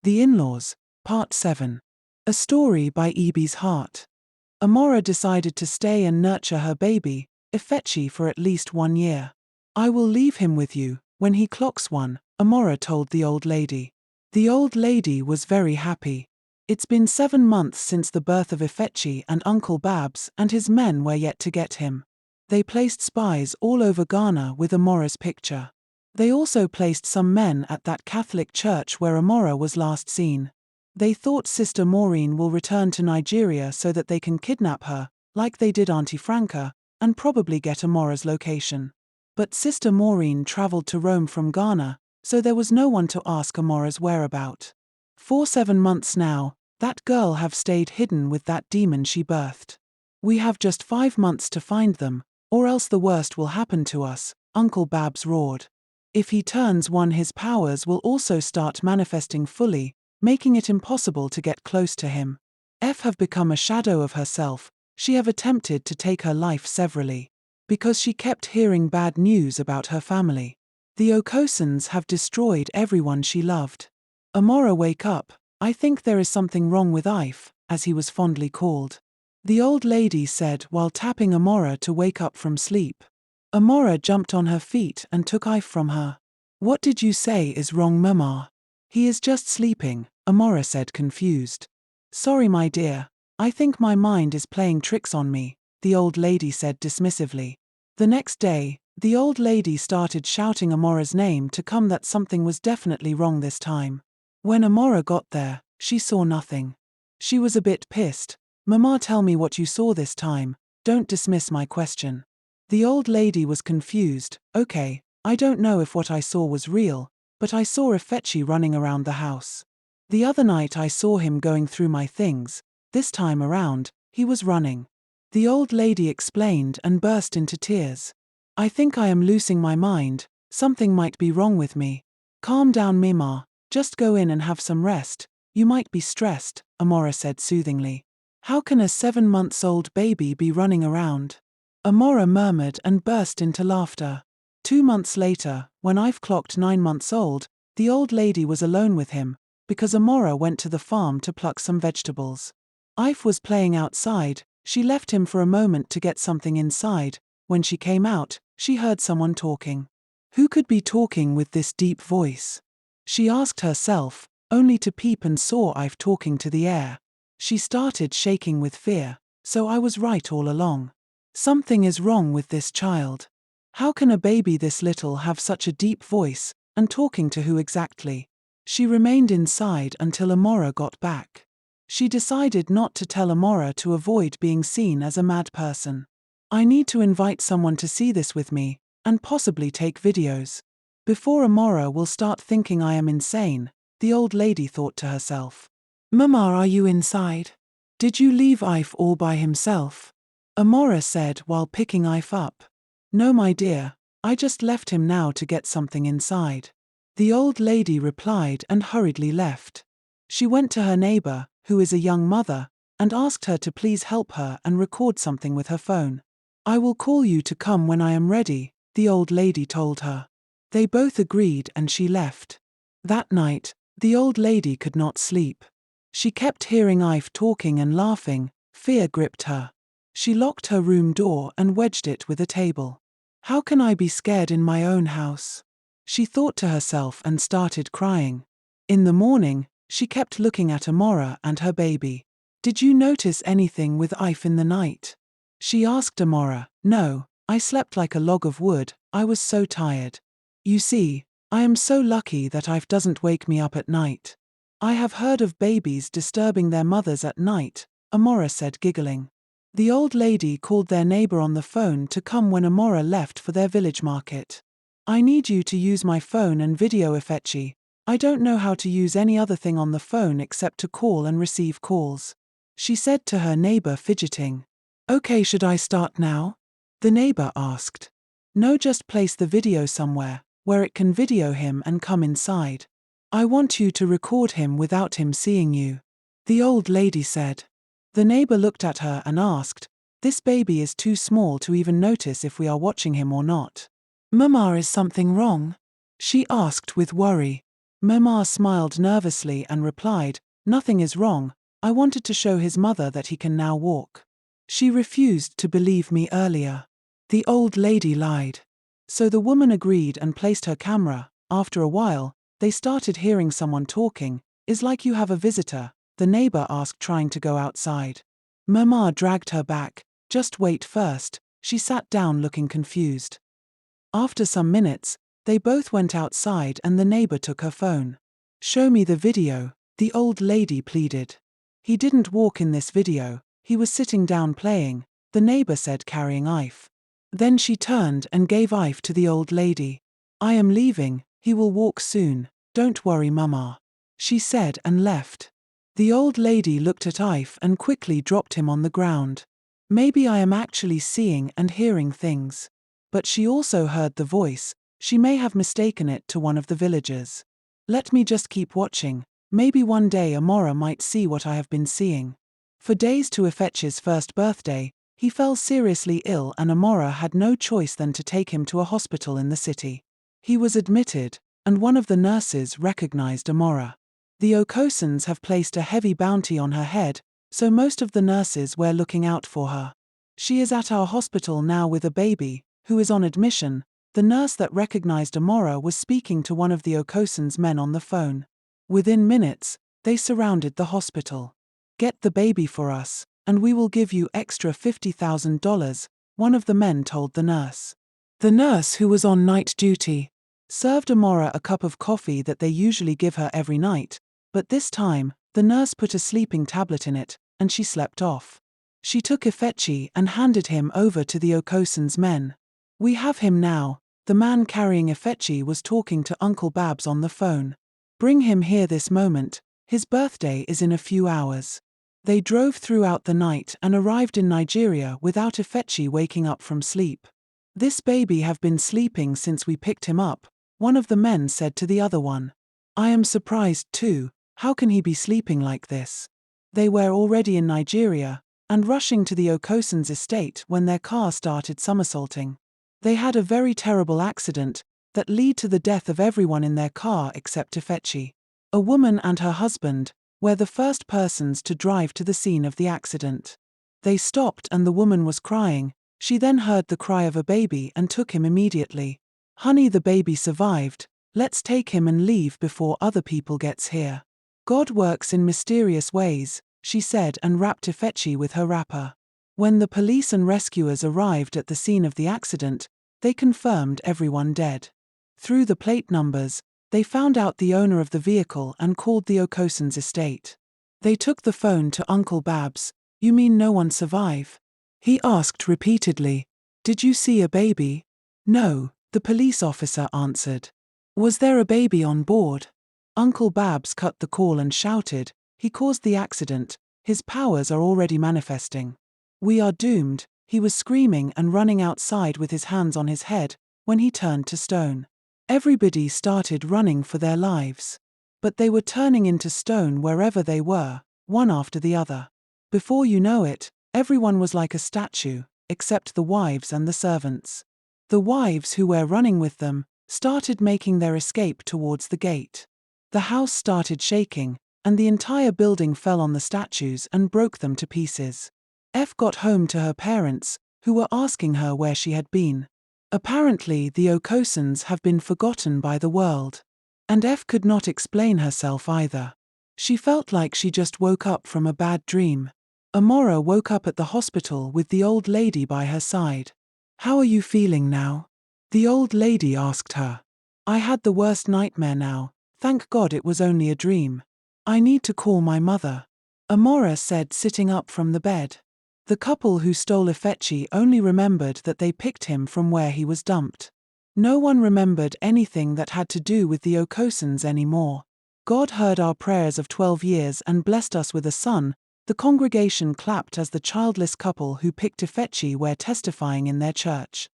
The In-Laws, Part 7. A story by Eby's Heart. Amora decided to stay and nurture her baby, Ifechi, for at least 1 year. "I will leave him with you when he clocks 1, Amora told the old lady. The old lady was very happy. It's been 7 months since the birth of Ifechi, and Uncle Babs and his men were yet to get him. They placed spies all over Ghana with Amora's picture. They also placed some men at that Catholic church where Amora was last seen. They thought Sister Maureen will return to Nigeria so that they can kidnap her, like they did Auntie Franca, and probably get Amora's location. But Sister Maureen traveled to Rome from Ghana, so there was no one to ask Amora's whereabout. For 7 months now, that girl have stayed hidden with that demon she birthed. We have just 5 months to find them, or else the worst will happen to us," Uncle Babs roared. "If he turns 1, his powers will also start manifesting fully, making it impossible to get close to him. F have become a shadow of herself. She have attempted to take her life severally, because she kept hearing bad news about her family. The Okosans have destroyed everyone she loved. Amora, wake up. I think there is something wrong with Ife," as he was fondly called. The old lady said while tapping Amora to wake up from sleep. Amora jumped on her feet and took Ife from her. "What did you say is wrong, Mama?" "He is just sleeping," Amora said, confused. "Sorry, my dear. I think my mind is playing tricks on me," the old lady said dismissively. The next day, the old lady started shouting Amora's name to come, that something was definitely wrong this time. When Amora got there, she saw nothing. She was a bit pissed. "Mama, tell me what you saw this time. Don't dismiss my question." The old lady was confused. "Okay, I don't know if what I saw was real, but I saw Ifechi running around the house. The other night I saw him going through my things. This time around, he was running." The old lady explained and burst into tears. "I think I am losing my mind. Something might be wrong with me." "Calm down, Mima. Just go in and have some rest. You might be stressed," Amora said soothingly. "How can a 7-month-old baby be running around?" Amora murmured and burst into laughter. 2 months later, when Ife clocked 9 months old, the old lady was alone with him, because Amora went to the farm to pluck some vegetables. Ife was playing outside. She left him for a moment to get something inside. When she came out, she heard someone talking. Who could be talking with this deep voice? She asked herself, only to peep and saw Ife talking to the air. She started shaking with fear. "So I was right all along. Something is wrong with this child. How can a baby this little have such a deep voice, and talking to who exactly?" She remained inside until Amora got back. She decided not to tell Amora to avoid being seen as a mad person. "I need to invite someone to see this with me, and possibly take videos. Before Amora will start thinking I am insane," the old lady thought to herself. "Mama, are you inside? Did you leave Ife all by himself?" Amora said while picking Ife up. "No, my dear, I just left him now to get something inside," the old lady replied and hurriedly left. She went to her neighbor, who is a young mother, and asked her to please help her and record something with her phone. "I will call you to come when I am ready," the old lady told her. They both agreed and she left. That night, the old lady could not sleep. She kept hearing Ife talking and laughing. Fear gripped her. She locked her room door and wedged it with a table. "How can I be scared in my own house?" she thought to herself and started crying. In the morning, she kept looking at Amora and her baby. "Did you notice anything with Ife in the night?" she asked Amora. "No, I slept like a log of wood. I was so tired. You see, I am so lucky that Ife doesn't wake me up at night. I have heard of babies disturbing their mothers at night," Amora said, giggling. The old lady called their neighbor on the phone to come when Amora left for their village market. "I need you to use my phone and video Ifechi. I don't know how to use any other thing on the phone except to call and receive calls," she said to her neighbor, fidgeting. "Okay, should I start now?" the neighbor asked. "No, just place the video somewhere where it can video him and come inside. I want you to record him without him seeing you," the old lady said. The neighbor looked at her and asked, "This baby is too small to even notice if we are watching him or not." "Mama, is something wrong?" she asked with worry. Momar smiled nervously and replied, "Nothing is wrong. I wanted to show his mother that he can now walk. She refused to believe me earlier." The old lady lied. So the woman agreed and placed her camera. After a while, they started hearing someone talking. "Is like you have a visitor," the neighbor asked, trying to go outside. Momar dragged her back. "Just wait first." She sat down looking confused. After some minutes, they both went outside and the neighbor took her phone. "Show me the video," the old lady pleaded. "He didn't walk in this video, he was sitting down playing," the neighbor said, carrying Ife. Then she turned and gave Ife to the old lady. "I am leaving, he will walk soon, don't worry Momar," she said and left. The old lady looked at Ife and quickly dropped him on the ground. "Maybe I am actually seeing and hearing things." But she also heard the voice. She may have mistaken it to one of the villagers. "Let me just keep watching. Maybe one day Amora might see what I have been seeing." For days to Ifechi's first birthday, he fell seriously ill and Amora had no choice than to take him to a hospital in the city. He was admitted, and one of the nurses recognized Amora. The Okosans have placed a heavy bounty on her head, so most of the nurses were looking out for her. "She is at our hospital now with a baby, who is on admission." The nurse that recognized Amora was speaking to one of the Okosans' men on the phone. Within minutes, they surrounded the hospital. "Get the baby for us, and we will give you extra $50,000, one of the men told the nurse. The nurse, who was on night duty, served Amora a cup of coffee that they usually give her every night, but this time, the nurse put a sleeping tablet in it, and she slept off. She took Ifechi and handed him over to the Okosans' men. "We have him now." The man carrying Ifechi was talking to Uncle Babs on the phone. "Bring him here this moment, his birthday is in a few hours." They drove throughout the night and arrived in Nigeria without Ifechi waking up from sleep. "This baby have been sleeping since we picked him up," one of the men said to the other one. "I am surprised too, how can he be sleeping like this?" They were already in Nigeria, and rushing to the Okosans' estate when their car started somersaulting. They had a very terrible accident that led to the death of everyone in their car except Ifechi. A woman and her husband were the first persons to drive to the scene of the accident. They stopped and the woman was crying. She then heard the cry of a baby and took him immediately. "Honey, the baby survived. Let's take him and leave before other people gets here. God works in mysterious ways," she said and wrapped Ifechi with her wrapper. When the police and rescuers arrived at the scene of the accident, they confirmed everyone dead. Through the plate numbers, they found out the owner of the vehicle and called the Okosans' estate. They took the phone to Uncle Babs. "You mean no one survived?" he asked repeatedly. "Did you see a baby?" "No," the police officer answered. "Was there a baby on board?" Uncle Babs cut the call and shouted, "He caused the accident. His powers are already manifesting. We are doomed." He was screaming and running outside with his hands on his head when he turned to stone. Everybody started running for their lives. But they were turning into stone wherever they were, one after the other. Before you know it, everyone was like a statue, except the wives and the servants. The wives who were running with them started making their escape towards the gate. The house started shaking, and the entire building fell on the statues and broke them to pieces. F got home to her parents, who were asking her where she had been. Apparently the Okosans have been forgotten by the world. And F could not explain herself either. She felt like she just woke up from a bad dream. Amora woke up at the hospital with the old lady by her side. "How are you feeling now?" the old lady asked her. "I had the worst nightmare now. Thank God it was only a dream. I need to call my mother," Amora said, sitting up from the bed. The couple who stole Ifechi only remembered that they picked him from where he was dumped. No one remembered anything that had to do with the Okosans anymore. God heard our prayers of 12 years and blessed us with a son. The congregation clapped as the childless couple who picked Ifechi were testifying in their church.